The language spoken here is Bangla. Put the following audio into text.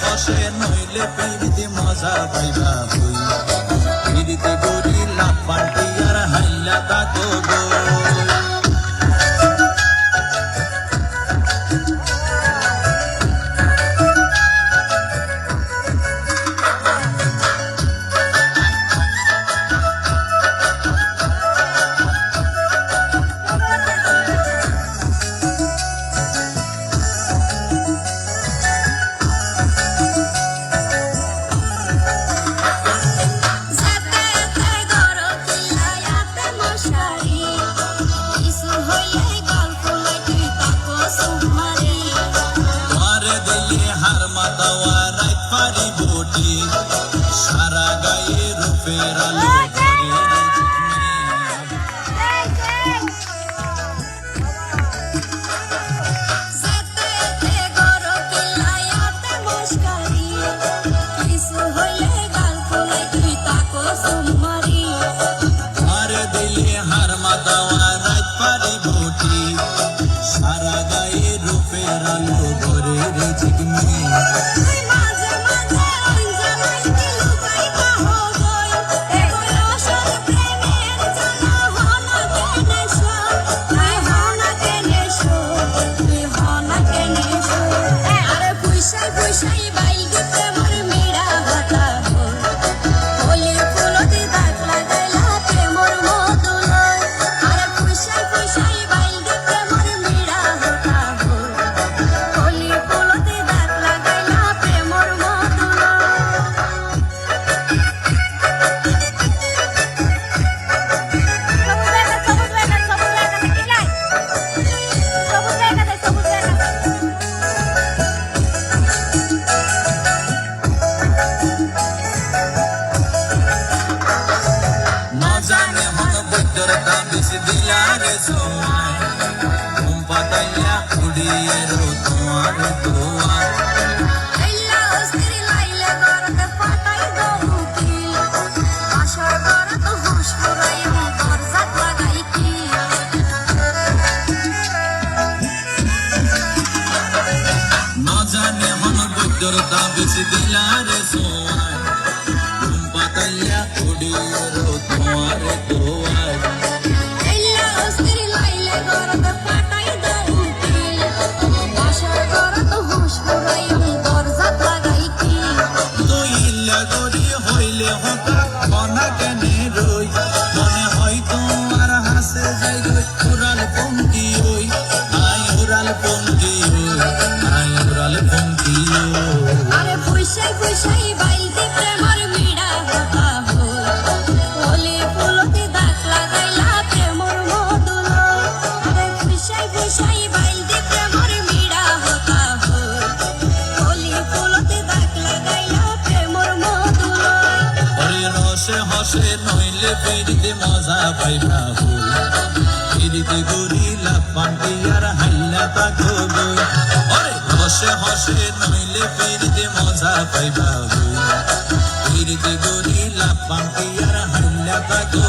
হসে নইলে পিড়িতে মজা পাইবা হই পিড়িতে গড়ি লাভ পাল্টি আর হাইলা তাকো গো সারা গায়ে রূপের আলো সারা গায়ে রূপের আলো ঘরে রে ঝিকমি দিলারে সোয়াই ঘুম পাতাইয়া উড়িয়ে রো তোমার দোয়ার আইলা অস্থির লাইলে গরতে পাতাই দউ কিল আশার গরত হুশ পুরাই দরজা লাগাই কি না জানে মন বদর তাবিজ দিলারে সোয়াই ঘুম পাতাইয়া উড়িয়ে রো তোমার দোয়ার হইলে হতা মনা কেনে রই মনে হয় তোমার হাসে যাই গই উড়াল পঙ্কি ওই আই উড়াল পঙ্কি ওই আই উড়াল পঙ্কি আরে ফুইসাই ফুইসাই বাইলতে প্রেমর মিড়া হতা হলি ফুলতে দাগ লাগাইলা প্রেমর মধুল আরে ফুইসাই ফুইসাই বাইলতে প্রেমর মিড়া হতা হলি ফুলতে দাগ লাগাইলা প্রেমর মধুল হসে হসে নইলে পিড়িতে মজা পাইবা হই পিড়িতে গড়ি লাভ পাল্টি আর হাইলা তাকো গই ওরে হসে হসে নইলে পিড়িতে মজা পাইবা হই পিড়িতে গড়ি লাভ পাল্টি আর হাইলা তাকো